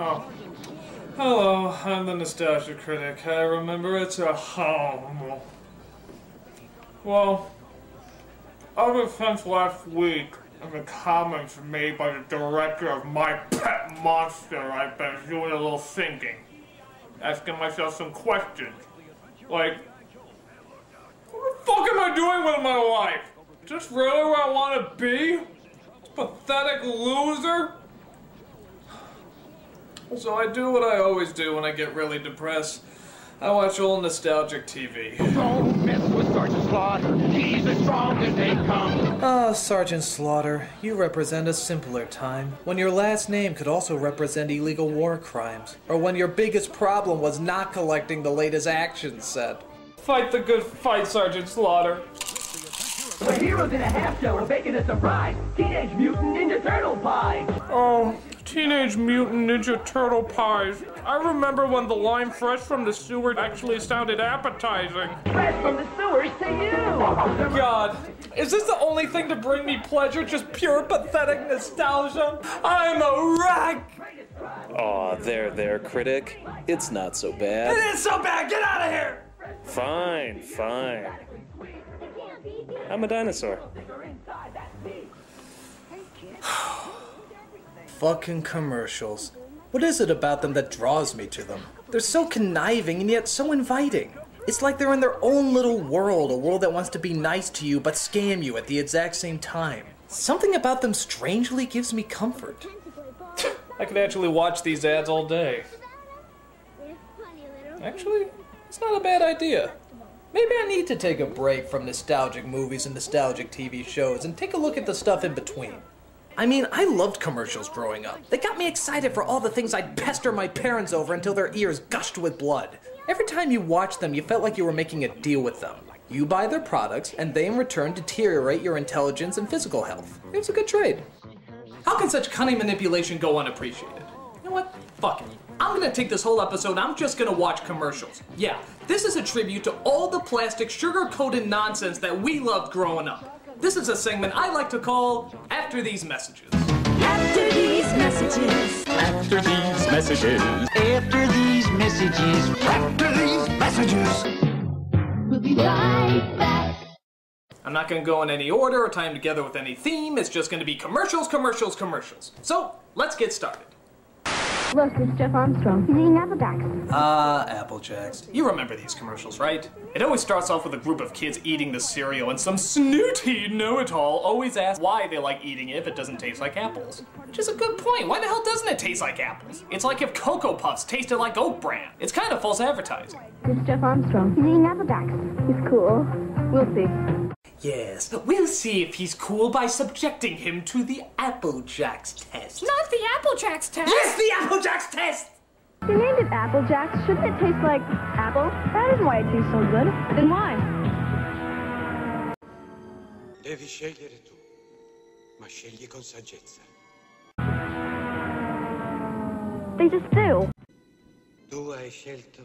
Oh. Hello, I'm the Nostalgia Critic. I remember it's a home. Well, ever since last week, in the comments made by the director of My Pet Monster, I've been doing a little thinking. Asking myself some questions. Like, what the fuck am I doing with my life? Is this really where I want to be? This pathetic loser? So I do what I always do when I get really depressed. I watch old nostalgic TV. Don't mess with Sergeant Slaughter. He's as strong as they come. Ah, Sergeant Slaughter, you represent a simpler time, when your last name could also represent illegal war crimes, or when your biggest problem was not collecting the latest action set. Fight the good fight, Sergeant Slaughter. The heroes in a half show are making a surprise. Teenage Mutant Ninja Turtle pies. Oh, Teenage Mutant Ninja Turtle pies. I remember when the line fresh from the sewer actually sounded appetizing. Fresh from the sewers to you. God, is this the only thing to bring me pleasure? Just pure pathetic nostalgia? I'm a wreck! Aw, there, Critic. It's not so bad. It is so bad! Get out of here! Fine. I'm a dinosaur. Fucking commercials. What is it about them that draws me to them? They're so conniving and yet so inviting. It's like they're in their own little world, a world that wants to be nice to you but scam you at the exact same time. Something about them strangely gives me comfort. I could actually watch these ads all day. Actually, it's not a bad idea. Maybe I need to take a break from nostalgic movies and nostalgic TV shows and take a look at the stuff in between. I mean, I loved commercials growing up. They got me excited for all the things I'd pester my parents over until their ears gushed with blood. Every time you watched them, you felt like you were making a deal with them. You buy their products, and they in return deteriorate your intelligence and physical health. It was a good trade. How can such cunning manipulation go unappreciated? You know what? Fuck it. I'm gonna take this whole episode, I'm just gonna watch commercials. Yeah, this is a tribute to all the plastic, sugar-coated nonsense that we loved growing up. This is a segment I like to call After These Messages. After these messages. After these messages. After these messages. After these messages. We'll be right back. I'm not gonna go in any order or tie them together with any theme. It's just gonna be commercials. So, let's get started. Look, it's Jeff Armstrong. He's eating Apple Jacks. Apple Jacks. You remember these commercials, right? It always starts off with a group of kids eating the cereal, and some snooty know-it-all always asks why they like eating it if it doesn't taste like apples. Which is a good point. Why the hell doesn't it taste like apples? It's like if Cocoa Puffs tasted like Oat Bran. It's kind of false advertising. It's Jeff Armstrong. He's eating Apple Jacks. He's cool. We'll see. Yes, we'll see if he's cool by subjecting him to the Apple Jacks test. Not the Apple Jacks test! Yes, the Apple Jacks test! You named it Apple Jacks. Shouldn't it taste like apple? That isn't why it tastes so good. Then why? Devi scegliere tu, ma scegli con saggezza. They just do. Tu hai scelto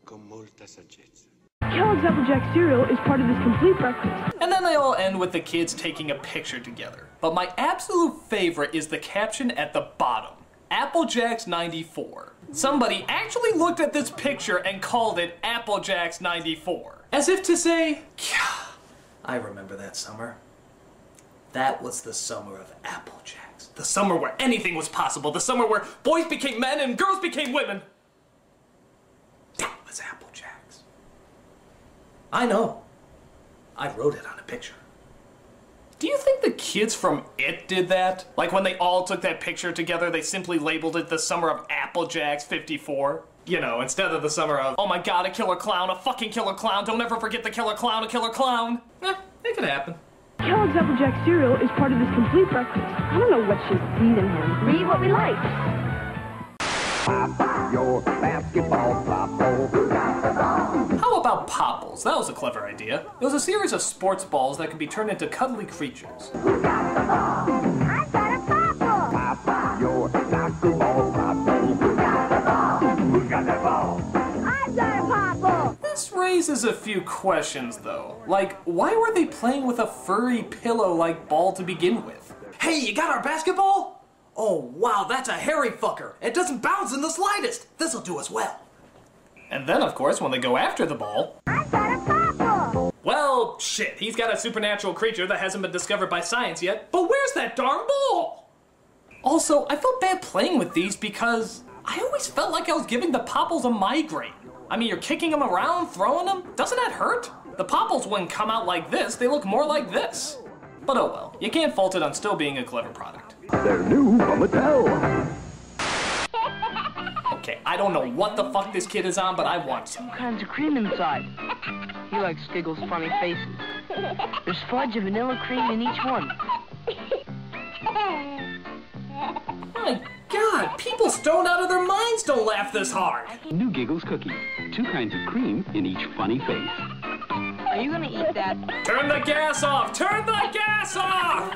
con molta saggezza. Kellogg's Apple Jack cereal is part of this complete breakfast. And then they all end with the kids taking a picture together. But my absolute favorite is the caption at the bottom. Apple Jacks 94. Somebody actually looked at this picture and called it Apple Jacks 94. As if to say, yeah, I remember that summer. That was the summer of Apple Jacks. The summer where anything was possible. The summer where boys became men and girls became women. That was Apple Jacks. I know. I wrote it on a picture. Do you think the kids from It did that? Like when they all took that picture together, they simply labeled it the summer of Apple Jacks 54? You know, instead of the summer of, oh my god, a killer clown, a fucking killer clown, don't ever forget the killer clown, a killer clown. It could happen. Kellogg's Apple Jack cereal is part of this complete breakfast. I don't know what she sees in him. Read what we like. Pop your basketball, Pop-O. How about Popples? That was a clever idea. It was a series of sports balls that could be turned into cuddly creatures. I got a popple. Pop your basketball, Pop-O. Who got the ball? I've got a popple. This raises a few questions, though. Like, why were they playing with a furry pillow-like ball to begin with? Hey, you got our basketball? Oh, wow, that's a hairy fucker. It doesn't bounce in the slightest. This'll do us well. And then, of course, when they go after the ball... I got a popple! Well, shit, he's got a supernatural creature that hasn't been discovered by science yet, but where's that darn ball? Also, I felt bad playing with these because I always felt like I was giving the popples a migraine. I mean, you're kicking them around, throwing them, doesn't that hurt? The popples wouldn't come out like this, they look more like this. But oh well, you can't fault it on still being a clever product. They're new from Mattel. Okay, I don't know what the fuck this kid is on, but I want some. All kinds of cream inside. He likes Giggle's funny faces. There's fudge and vanilla cream in each one. My God, people stoned out of their minds don't laugh this hard. New Giggles cookie. 2 kinds of cream in each funny face. Are you gonna eat that? Turn the gas off! Turn the gas off!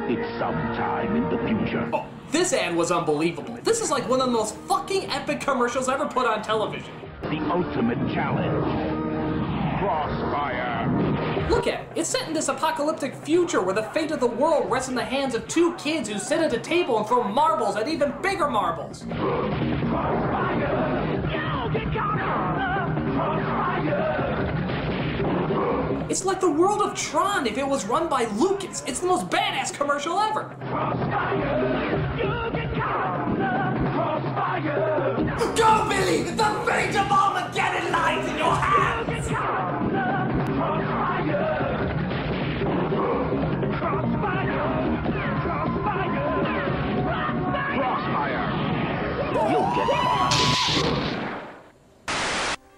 It's sometime in the future. Oh, this ad was unbelievable. This is like one of the most fucking epic commercials ever put on television. The ultimate challenge. Crossfire. Look at it. It's set in this apocalyptic future where the fate of the world rests in the hands of 2 kids who sit at a table and throw marbles at even bigger marbles. It's like the world of Tron if it was run by Lucas. It's the most badass commercial ever. Go, Billy! The fate of Armageddon lies in your hands! Crossfire. You'll get hot.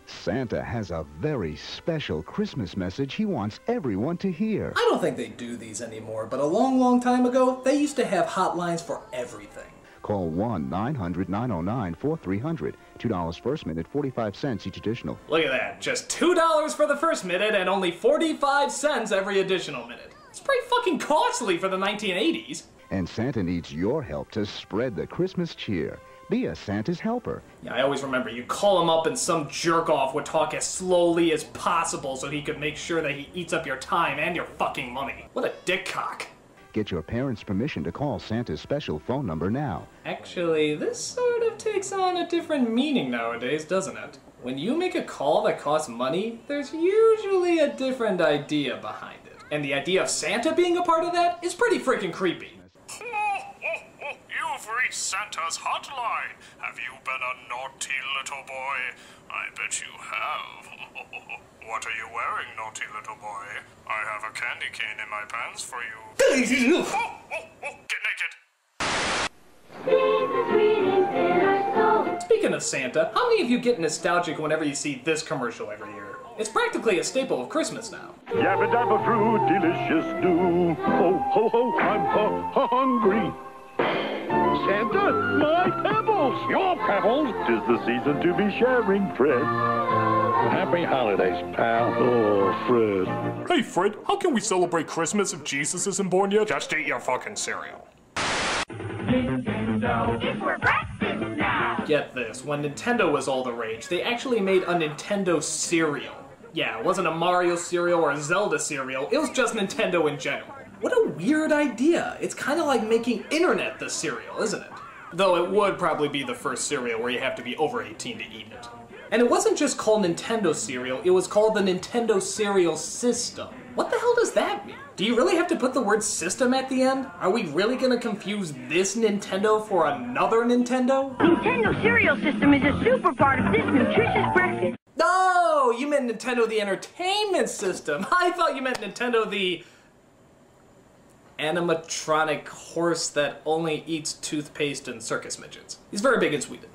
Santa has a very special Christmas message he wants everyone to hear. I don't think they do these anymore, but a long, long time ago, they used to have hotlines for everything. Call 1-900-909-4300. $2 first minute, 45 cents each additional. Look at that. Just $2 for the first minute and only 45 cents every additional minute. It's pretty fucking costly for the 1980s. And Santa needs your help to spread the Christmas cheer. Be a Santa's helper. Yeah, I always remember you call him up and some jerk-off would talk as slowly as possible so he could make sure that he eats up your time and your fucking money. What a dick cock. Get your parents' permission to call Santa's special phone number now. Actually, this sort of takes on a different meaning nowadays, doesn't it? When you make a call that costs money, there's usually a different idea behind it. And the idea of Santa being a part of that is pretty freaking creepy. You've reached Santa's hotline. Have you been a naughty little boy? I bet you have. What are you wearing, naughty little boy? I have a candy cane in my pants for you. Get naked. Speaking of Santa, how many of you get nostalgic whenever you see this commercial every year? It's practically a staple of Christmas now. Yabba dabba fruit, delicious do. Ho ho ho, I'm hungry. Santa, my pebbles! Your pebbles? 'Tis the season to be sharing, Fred. Happy holidays, pal. Oh, Fred. Hey, Fred, how can we celebrate Christmas if Jesus isn't born yet? Just eat your fucking cereal. It's for breakfast now! Get this, when Nintendo was all the rage, they actually made a Nintendo cereal. Yeah, it wasn't a Mario cereal or a Zelda cereal, it was just Nintendo in general. What a weird idea. It's kind of like making internet the cereal, isn't it? Though it would probably be the first cereal where you have to be over 18 to eat it. And it wasn't just called Nintendo cereal, it was called the Nintendo Cereal System. What the hell does that mean? Do you really have to put the word system at the end? Are we really gonna confuse this Nintendo for another Nintendo? Nintendo Cereal System is a super part of this nutritious breakfast. No, you meant Nintendo the Entertainment System. I thought you meant Nintendo the animatronic horse that only eats toothpaste and circus midgets. He's very big in Sweden.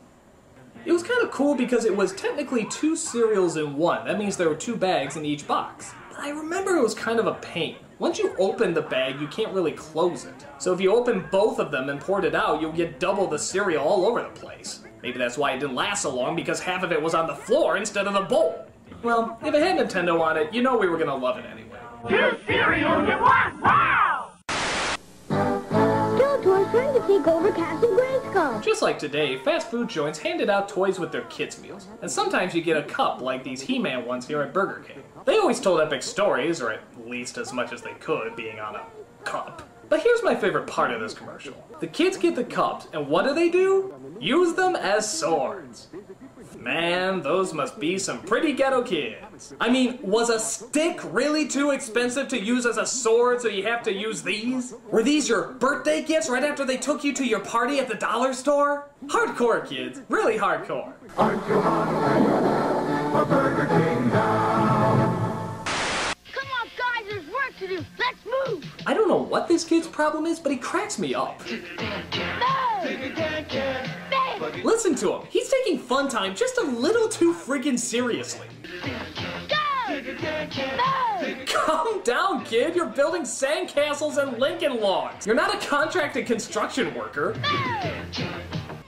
It was kind of cool because it was technically 2 cereals in one. That means there were 2 bags in each box. But I remember it was kind of a pain. Once you open the bag, you can't really close it. So if you open both of them and poured it out, you'll get double the cereal all over the place. Maybe that's why it didn't last so long, because half of it was on the floor instead of the bowl. Well, if it had Nintendo on it, you know we were gonna love it anyway. 2 cereals in one! Wow! Toys trying to take over Castle Grayskull. Just like today, fast food joints handed out toys with their kids' meals. And sometimes you get a cup like these He-Man ones here at Burger King. They always told epic stories, or at least as much as they could, being on a cup. But here's my favorite part of this commercial. The kids get the cups, and what do? Use them as swords. Man, those must be some pretty ghetto kids. I mean, was a stick really too expensive to use as a sword, so you have to use these? Were these your birthday gifts right after they took you to your party at the dollar store? Hardcore, kids. Really hardcore. Aren't you hungry for Burger King now? Come on, guys, there's work to do. Let's move. I don't know what this kid's problem is, but he cracks me up. Listen to him. He's taking fun time just a little too friggin' seriously. Calm down, kid. You're building sandcastles and Lincoln logs. You're not a contracted construction worker.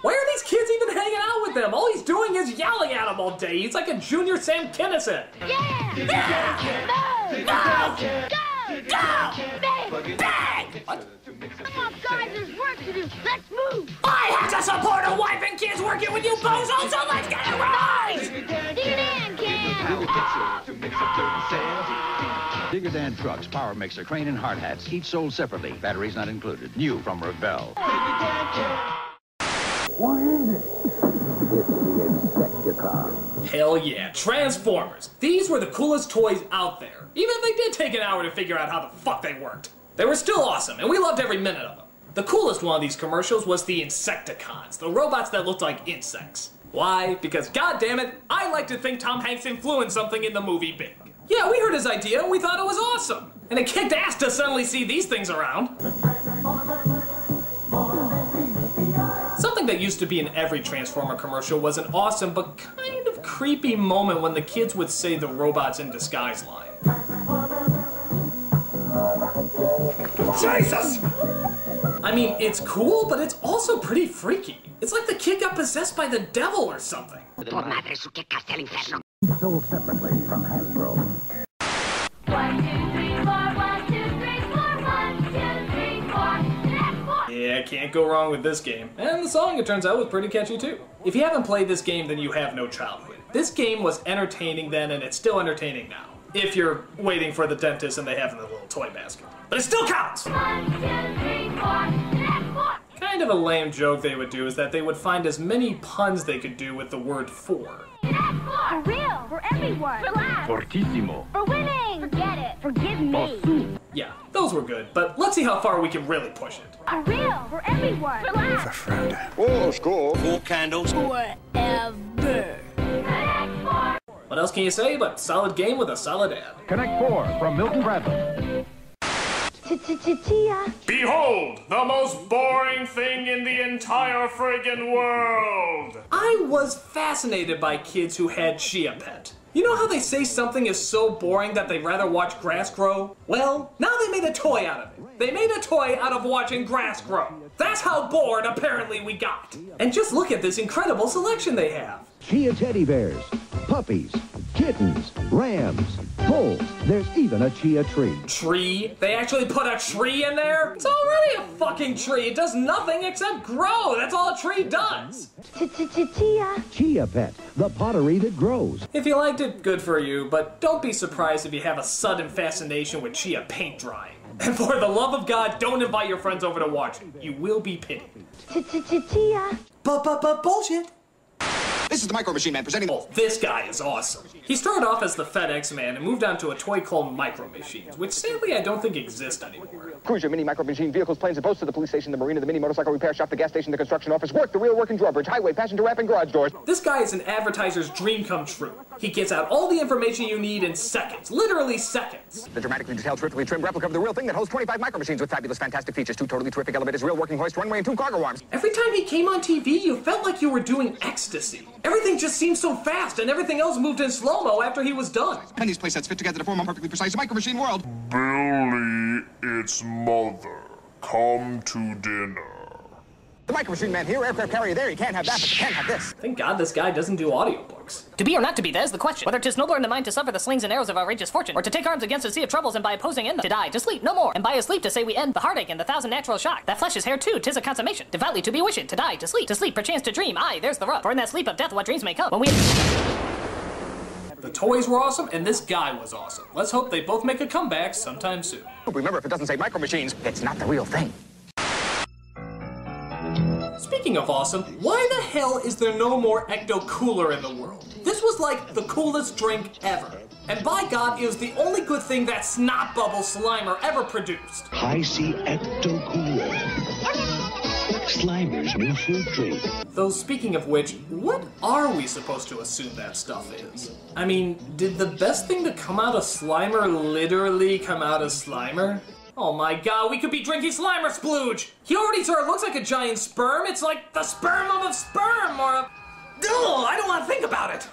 Why are these kids even hanging out with them? All he's doing is yelling at them all day. He's like a junior Sam Kinison. What? Come on, guys, there's work to do. Let's move. I have to support a wife and kids working with you bozos, so let's get it right! Dig it in, kid. Digger Dan Trucks, Power Mixer, Crane, and Hard Hats, each sold separately. Batteries not included. New from Revell. What is it? It's the Insecticon. Hell yeah, Transformers. These were the coolest toys out there. Even if they did take an hour to figure out how the fuck they worked. They were still awesome, and we loved every minute of them. The coolest one of these commercials was the Insecticons, the robots that looked like insects. Why? Because goddammit, I like to think Tom Hanks influenced something in the movie big. Yeah, we heard his idea and we thought it was awesome. And it kicked ass to suddenly see these things around. Something that used to be in every Transformer commercial was an awesome but kind of creepy moment when the kids would say the robots in disguise line. Jesus! I mean, it's cool, but it's also pretty freaky. It's like the kid got possessed by the devil or something. Sold separately from Hasbro. 1, 2, 3, 4, 1, 2, 3, 4, 1, 2, 3, 4. Yeah, can't go wrong with this game. And the song, it turns out, was pretty catchy too. If you haven't played this game, then you have no childhood. This game was entertaining then, and it's still entertaining now. If you're waiting for the dentist and they have in the little toy basket. But it still counts! 1, 2, 3, 4, 4. Kind of a lame joke they would do is that they would find as many puns they could do with the word for. For real, for everyone, for laughs, Fortissimo. for winning, forget it, forgive me. Yeah, those were good, but let's see how far we can really push it. For real, for everyone, for laughs, Oh, score. 4 candles. forever. What else can you say but solid game with a solid ad? Connect 4 from Milton Bradley. Chia. Behold, the most boring thing in the entire friggin' world! I was fascinated by kids who had Chia Pet. You know how they say something is so boring that they'd rather watch grass grow? Well, now they made a toy out of it. They made a toy out of watching grass grow. That's how bored apparently we got. And just look at this incredible selection they have. Chia teddy bears, puppies, kittens, rams, bulls. There's even a chia tree. Tree? They actually put a tree in there? It's already a fucking tree. It does nothing except grow. That's all a tree does. Chia. Chia Pet, the pottery that grows. If you liked it, good for you, but don't be surprised if you have a sudden fascination with chia paint drying. And for the love of God, don't invite your friends over to watch it. You will be pitied. Chia. Bullshit. This is the Micro Machine Man presenting... Oh, this guy is awesome. He started off as the FedEx man and moved on to a toy called Micro Machines, which sadly I don't think exist anymore. Cruiser, mini micro machine vehicles, planes, and boats to the police station, the marina, the mini motorcycle repair shop, the gas station, the construction office, work, the real working drawbridge, highway, passenger ramp, and garage doors. This guy is an advertiser's dream come true. He gets out all the information you need in seconds, literally seconds. The dramatically detailed, terrifically trimmed replica of the real thing that holds 25 micro machines with fabulous, fantastic features, 2 totally terrific elevators, real working hoist, runway, and 2 cargo arms. Every time he came on TV, you felt like you were doing ecstasy. Everything just seemed so fast, and everything else moved in slow-mo after he was done. And these playsets fit together to form a perfectly precise micro machine world. Billy, it's mother. Come to dinner. The Micro Machine Man here, aircraft carrier there. You can't have that, but you can have this. Thank God this guy doesn't do audiobooks. To be or not to be, that is the question. Whether 'tis nobler in the mind to suffer the slings and arrows of outrageous fortune, or to take arms against a sea of troubles and by opposing in them, to die, to sleep, no more, and by a sleep to say we end the heartache and the thousand natural shock. That flesh is hair too, 'tis a consummation. Devoutly to be wishing, to die, to sleep, perchance to dream. Aye, there's the rub. For in that sleep of death what dreams may come, when we... The toys were awesome, and this guy was awesome. Let's hope they both make a comeback sometime soon. Remember, if it doesn't say micro machines, it's not the real thing. Speaking of awesome, why the hell is there no more Ecto Cooler in the world? This was like the coolest drink ever. And by God, it was the only good thing that Snot Bubble Slimer ever produced. I see Ecto Cooler. Slimer's new fruit drink. Though speaking of which, what are we supposed to assume that stuff is? I mean, did the best thing to come out of Slimer literally come out of Slimer? Oh my God, we could be drinking Slimer splooge! He already sort of looks like a giant sperm. It's like the sperm of a sperm, or a... Ugh, I don't want to think about it.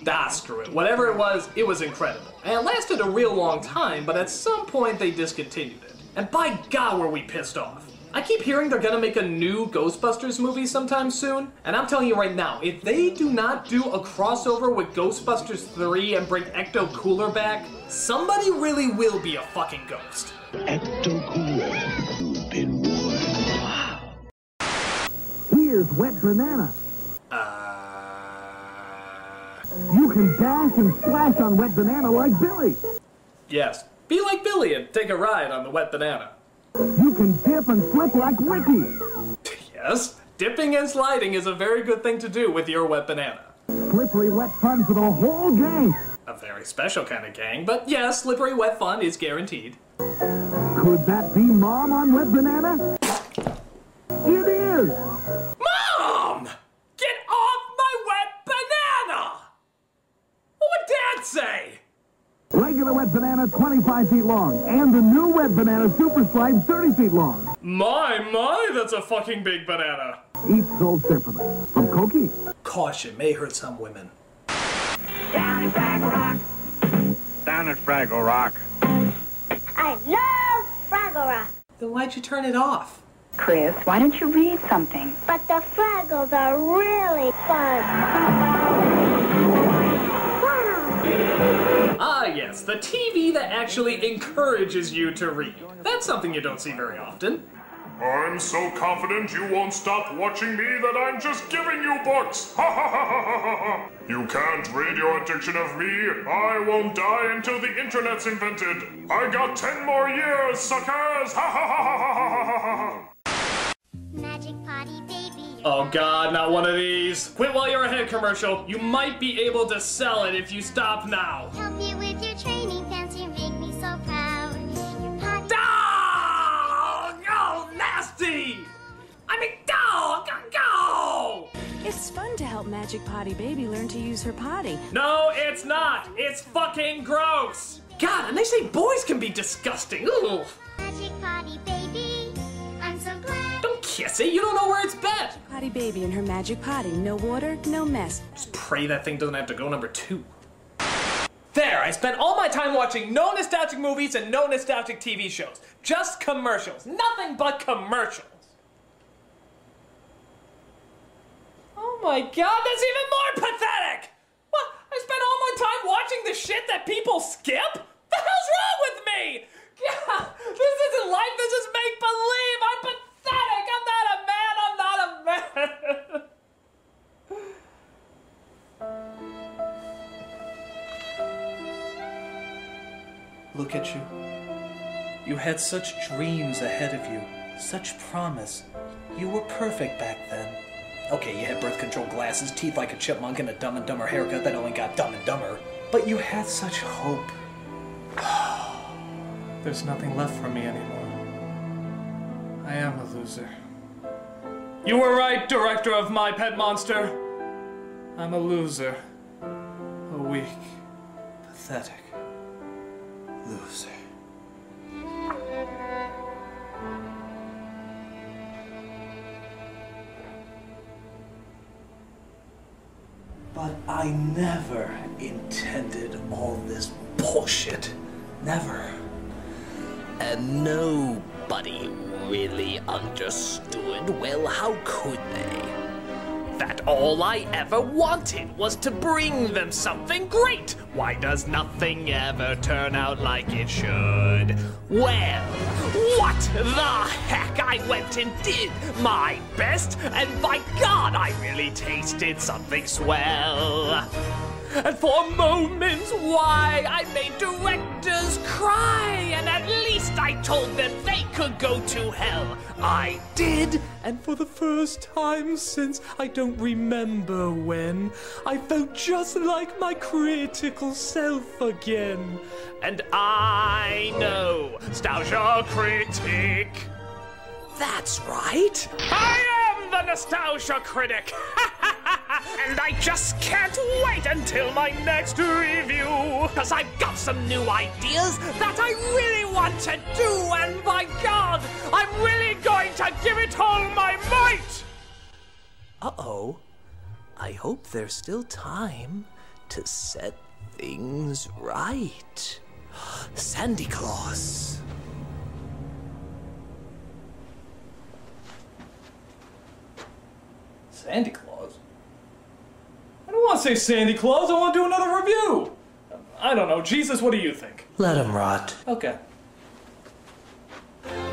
Ah, screw it. Whatever it was incredible. And it lasted a real long time, but at some point they discontinued it. And by God, were we pissed off. I keep hearing they're gonna make a new Ghostbusters movie sometime soon, and I'm telling you right now, if they do not do a crossover with Ghostbusters 3 and bring Ecto Cooler back, somebody really will be a fucking ghost. Ecto Cooler. You've been warned. Wow. Here's Wet Banana. You can dash and splash on Wet Banana like Billy. Yes, be like Billy and take a ride on the Wet Banana. You can dip and slip like Ricky. Yes, dipping and sliding is a very good thing to do with your Wet Banana. Slippery wet fun for the whole gang. A very special kind of gang, but yes, slippery wet fun is guaranteed. Could that be Mom on Wet Banana? It is! Mom! Get off my Wet Banana! What would Dad say? Regular Wet Banana, 25 feet long, and the new Wet Banana Super Slide, 30 feet long. My, that's a fucking big banana. Each sold separately. From Cokie. Caution, may hurt some women. Down at Fraggle Rock. Down at Fraggle Rock. I love Fraggle Rock. Then why'd you turn it off? Chris, why don't you read something? But the Fraggles are really fun. Ah, yes, the TV that actually encourages you to read. That's something you don't see very often. I'm so confident you won't stop watching me that I'm just giving you books! Ha ha ha ha ha ha! You can't read your addiction of me. I won't die until the internet's invented. I got 10 more years, suckers! Ha ha ha ha ha ha ha! Magic Potty Baby. Oh God, not one of these. Quit while you're ahead commercial. You might be able to sell it if you stop now. Help you with your training pants, you make me so proud. Your potty... Oh, nasty! I mean, go! It's fun to help Magic Potty Baby learn to use her potty. No, it's not. It's fucking gross. God, and they say boys can be disgusting. Ugh. Magic Potty Baby, I'm so glad. Don't kiss it. You don't know where it's been. Potty Baby and her magic potty. No water, no mess. Just pray that thing doesn't have to go number 2. There, I spent all my time watching no nostalgic movies and no nostalgic TV shows. Just commercials. Nothing but commercials. Oh my God, that's even more pathetic! What? I spent all my time watching the shit that people skip? The hell's wrong with me? God, this isn't life, this is make-believe! I'm pathetic! I'm not a man! Look at you. You had such dreams ahead of you. Such promise. You were perfect back then. Okay, you had birth control glasses, teeth like a chipmunk, and a Dumb and Dumber haircut that only got dumb and dumber. But you had such hope. There's nothing left for me anymore. I am a loser. You were right, director of My Pet Monster. I'm a loser. A weak, pathetic loser. But I never intended all this bullshit. Never. And nobody really understood. Well, how could they? That all I ever wanted was to bring them something great. Why does nothing ever turn out like it should? Well, what the heck? I went and did my best, and by God, I really tasted something swell. And for moments, why, I made directors cry. And at least I told them they could go to hell. I did. And for the first time since I don't remember when, I felt just like my critical self again. And I know, Nostalgia Critic. That's right. I am the Nostalgia Critic. And I just can't wait until my next review. Cause I've got some new ideas that I really want to do. And by God, I'm really going to give it all my might. Uh-oh. I hope there's still time to set things right. Sandy Claus. Sandy Claus? I don't want to say Sandy Claus, I want to do another review. I don't know, Jesus, what do you think? Let him rot. Okay.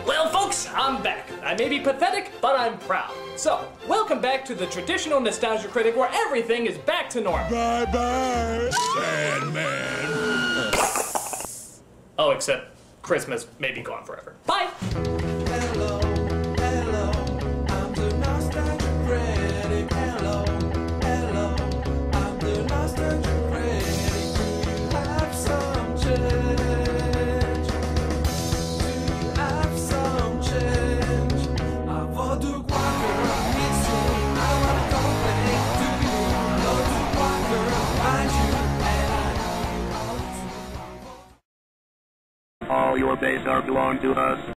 Well, folks, I'm back. I may be pathetic, but I'm proud. So, welcome back to the traditional Nostalgia Critic where everything is back to normal. Bye-bye, Sandman. Oh, except Christmas may be gone forever. Bye! Hello, hello, I'm the Nostalgia Critic. Hello, hello, I'm the Nostalgia Critic. Do you have some change? Do you have some change? I want to quacker, it's you. I want to complain. Do you know to quacker? Find you, and I know you all. All your days are belong to us.